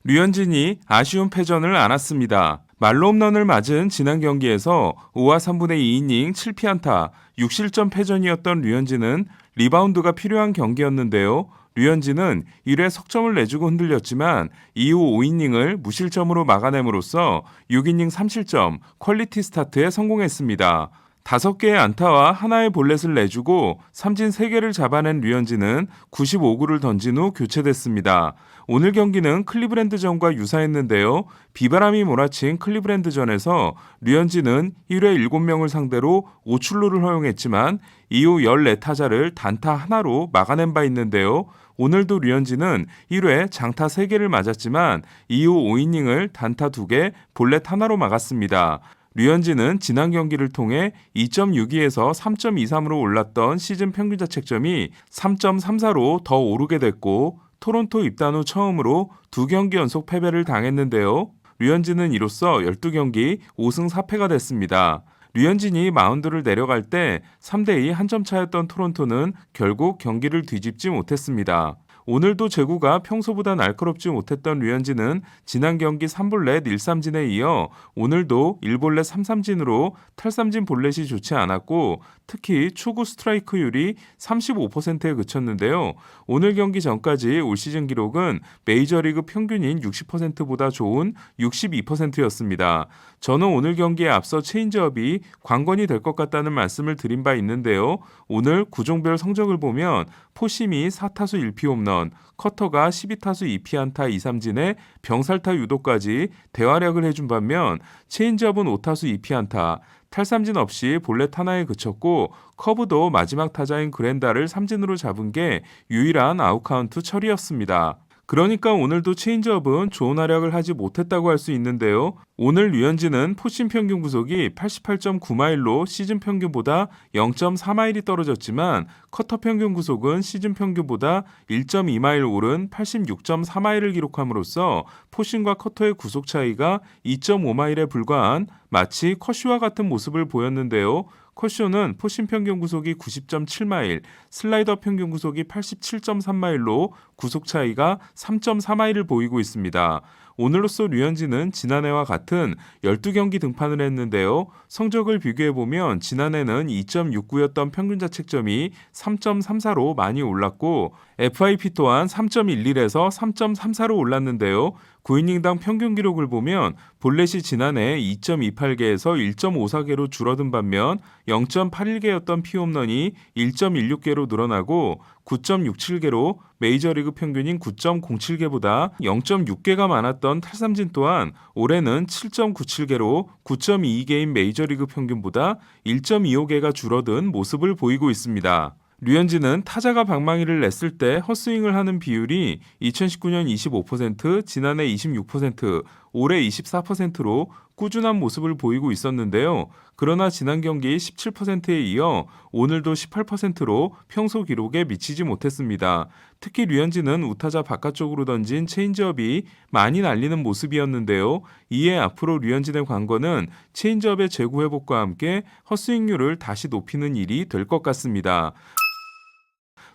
류현진이 아쉬운 패전을 안았습니다. 말로 홈런을 맞은 지난 경기에서 5와 3분의 2이닝 7피안타, 6실점 패전이었던 류현진은 리바운드가 필요한 경기였는데요. 류현진은 1회 석점을 내주고 흔들렸지만 이후 5이닝을 무실점으로 막아냄으로써 6이닝 3실점 퀄리티 스타트에 성공했습니다. 5개의 안타와 하나의 볼넷을 내주고 삼진 3개를 잡아낸 류현진은 95구를 던진 후 교체됐습니다. 오늘 경기는 클리브랜드전과 유사했는데요. 비바람이 몰아친 클리브랜드전에서 류현진은 1회 7명을 상대로 5출루를 허용했지만 이후 14타자를 단타 하나로 막아낸 바 있는데요. 오늘도 류현진은 1회 장타 3개를 맞았지만 이후 5이닝을 단타 2개, 볼넷 하나로 막았습니다. 류현진은 지난 경기를 통해 2.62에서 3.23으로 올랐던 시즌 평균 자책점이 3.34로 더 오르게 됐고 토론토 입단 후 처음으로 2경기 연속 패배를 당했는데요. 류현진은 이로써 12경기 5승 4패가 됐습니다. 류현진이 마운드를 내려갈 때 3대2 한 점 차였던 토론토는 결국 경기를 뒤집지 못했습니다. 오늘도 제구가 평소보다 날카롭지 못했던 류현진은 지난 경기 3볼넷 1삼진에 이어 오늘도 1볼넷 3삼진으로 탈삼진 볼넷이 좋지 않았고 특히 초구 스트라이크율이 35%에 그쳤는데요. 오늘 경기 전까지 올 시즌 기록은 메이저리그 평균인 60%보다 좋은 62%였습니다. 저는 오늘 경기에 앞서 체인지업이 관건이 될 것 같다는 말씀을 드린 바 있는데요. 오늘 구종별 성적을 보면 포심이 4타수 1피 홈런, 커터가 12타수 2피안타 2삼진에 병살타 유도까지 대활약을 해준 반면 체인지업은 5타수 2피안타, 탈삼진 없이 볼넷 하나에 그쳤고 커브도 마지막 타자인 그랜다를 삼진으로 잡은 게 유일한 아웃카운트 처리였습니다. 그러니까 오늘도 체인지업은 좋은 활약을 하지 못했다고 할 수 있는데요. 오늘 류현진은 포심 평균 구속이 88.9마일로 시즌 평균보다 0.4마일이 떨어졌지만 커터 평균 구속은 시즌 평균보다 1.2마일 오른 86.4마일을 기록함으로써 포심과 커터의 구속 차이가 2.5마일에 불과한 마치 컷쇼와 같은 모습을 보였는데요. 컷쇼는 포심 평균 구속이 90.7마일, 슬라이더 평균 구속이 87.3마일로 구속 차이가 3.4마일을 보이고 있습니다. 오늘로써 류현진은 지난해와 같은 12경기 등판을 했는데요. 성적을 비교해보면 지난해는 2.69였던 평균 자책점이 3.34로 많이 올랐고 FIP 또한 3.11에서 3.34로 올랐는데요. 9이닝당 평균 기록을 보면 볼넷이 지난해 2.28개에서 1.54개로 줄어든 반면 0.81개였던 피홈런이 1.16개로 늘어나고 9.67개로 메이저리그 평균인 9.07개보다 0.6개가 많았던 탈삼진 또한 올해는 7.97개로 9.22개인 메이저리그 평균보다 1.25개가 줄어든 모습을 보이고 있습니다. 류현진은 타자가 방망이를 냈을 때 헛스윙을 하는 비율이 2019년 25%, 지난해 26%, 올해 24%로 꾸준한 모습을 보이고 있었는데요. 그러나 지난 경기 17%에 이어 오늘도 18%로 평소 기록에 미치지 못했습니다. 특히 류현진은 우타자 바깥쪽으로 던진 체인지업이 많이 날리는 모습이었는데요. 이에 앞으로 류현진의 관건은 체인지업의 재구 회복과 함께 헛스윙률을 다시 높이는 일이 될 것 같습니다.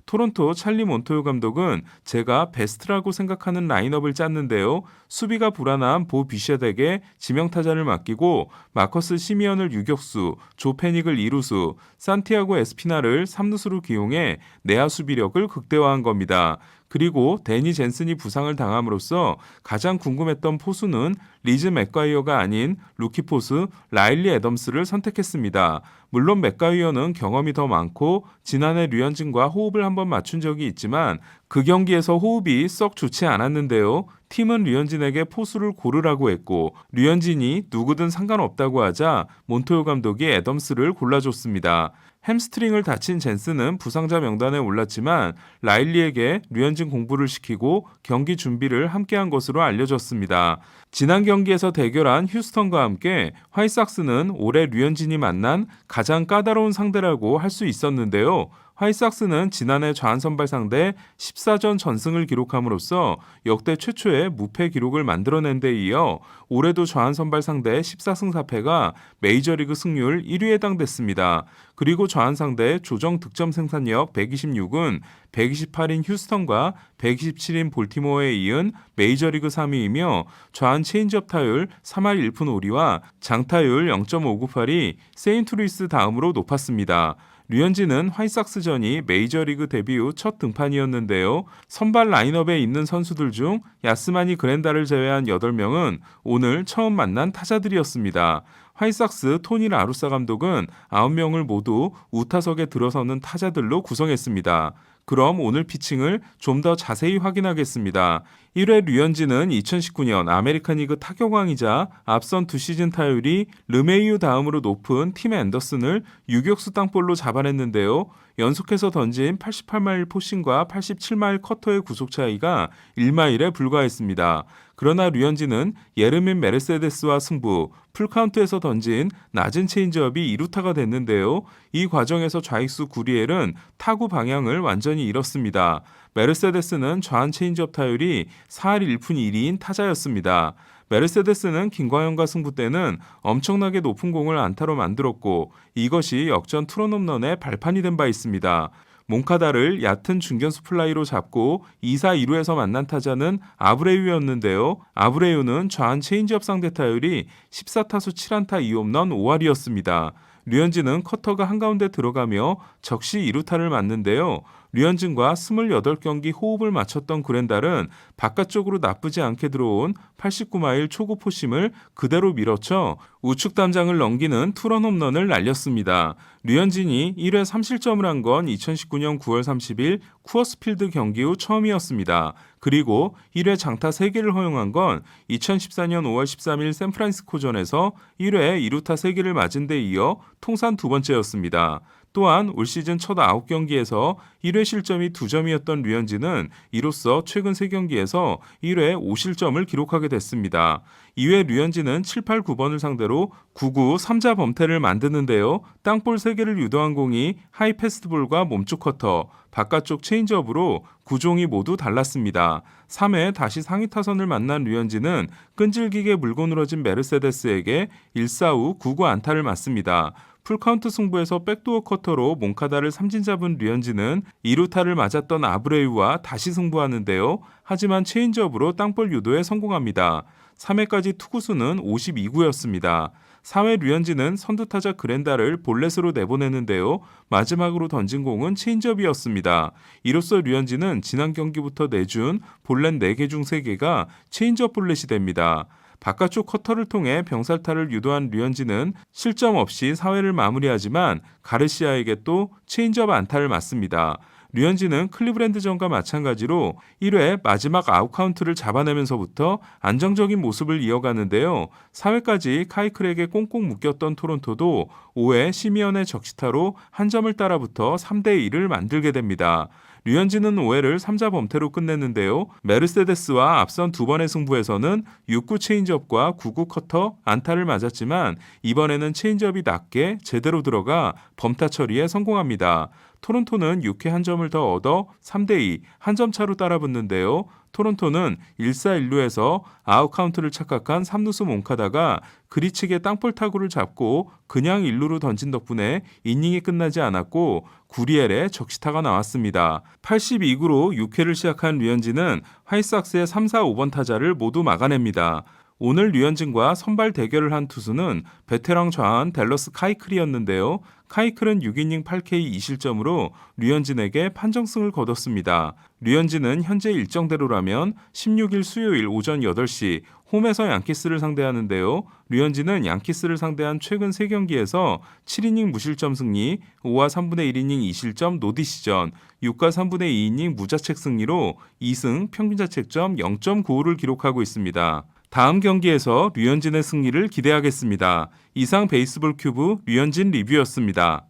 토론토 찰리 몬토요 감독은 제가 베스트라고 생각하는 라인업을 짰는데요. 수비가 불안한 보 비셔덱에 지명타자를 맡기고 마커스 시미언을 유격수, 조 페닉을 2루수, 산티아고 에스피나를 3루수로 기용해 내야 수비력을 극대화한 겁니다. 그리고 데니 젠슨이 부상을 당함으로써 가장 궁금했던 포수는 리즈 맥과이어가 아닌 루키 포수 라일리 애덤스를 선택했습니다. 물론 맥과이어는 경험이 더 많고 지난해 류현진과 호흡을 한번 맞춘 적이 있지만 그 경기에서 호흡이 썩 좋지 않았는데요. 팀은 류현진에게 포수를 고르라고 했고 류현진이 누구든 상관없다고 하자 몬토요 감독이 애덤스를 골라줬습니다. 햄스트링을 다친 젠슨은 부상자 명단에 올랐지만 라일리에게 류현진 공부를 시키고 경기 준비를 함께한 것으로 알려졌습니다. 지난 경기에서 대결한 휴스턴과 함께 화이삭스는 올해 류현진이 만난 가장 까다로운 상대라고 할 수 있었는데요. 화이트삭스는 지난해 좌완 선발 상대 14전 전승을 기록함으로써 역대 최초의 무패 기록을 만들어낸 데 이어 올해도 좌완 선발 상대 14승 4패가 메이저리그 승률 1위에 해당됐습니다. 그리고 좌완 상대 조정 득점 생산력 126은 128인 휴스턴과 127인 볼티모어에 이은 메이저리그 3위이며 좌완 체인지업 타율 3할 1푼 5리와 장타율 0.598이 세인트루이스 다음으로 높았습니다. 류현진은 화이트삭스전이 메이저리그 데뷔 후 첫 등판이었는데요. 선발 라인업에 있는 선수들 중 야스마니 그랜다를 제외한 8명은 오늘 처음 만난 타자들이었습니다. 화이트삭스 토니 라루사 감독은 9명을 모두 우타석에 들어서는 타자들로 구성했습니다. 그럼 오늘 피칭을 좀 더 자세히 확인하겠습니다. 1회 류현진은 2019년 아메리칸 리그 타격왕이자 앞선 두 시즌 타율이 르메이유 다음으로 높은 팀 앤더슨을 유격수 땅볼로 잡아냈는데요. 연속해서 던진 88마일 포신과 87마일 커터의 구속 차이가 1마일에 불과했습니다. 그러나 류현진은 예르민 메르세데스와 승부, 풀카운트에서 던진 낮은 체인지업이 2루타가 됐는데요. 이 과정에서 좌익수 구리엘은 타구 방향을 완전히 잃었습니다. 메르세데스는 좌완 체인지업 타율이 4할 1푼 1리인 타자였습니다. 메르세데스는 김광현과 승부 때는 엄청나게 높은 공을 안타로 만들었고 이것이 역전 투런 홈런의 발판이 된 바 있습니다. 몽카다를 얕은 중견수 플라이로 잡고 2사 2루에서 만난 타자는 아브레유였는데요. 아브레유는 좌완 체인지업 상대 타율이 14타수 7안타 2홈런 5할이었습니다. 류현진은 커터가 한가운데 들어가며 적시 2루타를 맞는데요. 류현진과 28경기 호흡을 맞췄던 그랜달은 바깥쪽으로 나쁘지 않게 들어온 89마일 초구 포심을 그대로 밀어쳐 우측 담장을 넘기는 투런 홈런을 날렸습니다. 류현진이 1회 3실점을 한 건 2019년 9월 30일 쿠어스필드 경기 후 처음이었습니다. 그리고 1회 장타 3개를 허용한 건 2014년 5월 13일 샌프란시스코전에서 1회 2루타 3개를 맞은 데 이어 통산 두 번째였습니다. 또한 올 시즌 첫 9경기에서 1회 실점이 2점이었던 류현진은 이로써 최근 3경기에서 1회 5실점을 기록하게 됐습니다. 이외 류현진은 7, 8, 9번을 상대로 9구 3자 범퇴를 만드는데요. 땅볼 3개를 유도한 공이 하이 패스트볼과 몸쪽 커터, 바깥쪽 체인지업으로 구종이 모두 달랐습니다. 3회 다시 상위 타선을 만난 류현진은 끈질기게 물고 늘어진 메르세데스에게 1사 후 9구 안타를 맞습니다. 풀카운트 승부에서 백도어 커터로 몽카다를 삼진 잡은 류현진은 2루타를 맞았던 아브레유와 다시 승부하는데요. 하지만 체인지업으로 땅볼 유도에 성공합니다. 3회까지 투구수는 52구였습니다. 4회 류현진은 선두타자 그랜다를 볼넷으로 내보내는데요. 마지막으로 던진 공은 체인지업이었습니다. 이로써 류현진은 지난 경기부터 내준 볼넷 4개 중 3개가 체인지업 볼넷이 됩니다. 바깥쪽 커터를 통해 병살타를 유도한 류현진은 실점 없이 4회를 마무리하지만 가르시아에게 또 체인지업 안타를 맞습니다. 류현진은 클리브랜드전과 마찬가지로 1회 마지막 아웃카운트를 잡아내면서부터 안정적인 모습을 이어가는데요. 4회까지 카이클에게 꽁꽁 묶였던 토론토도 5회 시미언의 적시타로 한 점을 따라붙어 3대1을 만들게 됩니다. 류현진은 5회를 3자 범퇴로 끝냈는데요. 메르세데스와 앞선 두 번의 승부에서는 6구 체인지업과 9구 커터 안타를 맞았지만 이번에는 체인지업이 낮게 제대로 들어가 범타 처리에 성공합니다. 토론토는 6회 한 점을 더 얻어 3대2 한 점 차로 따라붙는데요. 토론토는 1사 1루에서 아웃카운트를 착각한 3루수 몽카다가 그리치게 땅볼 타구를 잡고 그냥 1루로 던진 덕분에 이닝이 끝나지 않았고 구리엘의 적시타가 나왔습니다. 82구로 6회를 시작한 류현진은 화이트삭스의 3, 4, 5번 타자를 모두 막아냅니다. 오늘 류현진과 선발 대결을 한 투수는 베테랑 좌완 댈러스 카이클이었는데요. 카이클은 6이닝 8K 2실점으로 류현진에게 판정승을 거뒀습니다. 류현진은 현재 일정대로라면 16일 수요일 오전 8시 홈에서 양키스를 상대하는데요. 류현진은 양키스를 상대한 최근 3경기에서 7이닝 무실점 승리, 5와 3분의 1이닝 2실점 노디시전, 6과 3분의 2이닝 무자책 승리로 2승 평균자책점 0.95를 기록하고 있습니다. 다음 경기에서 류현진의 승리를 기대하겠습니다. 이상 베이스볼 큐브 류현진 리뷰였습니다.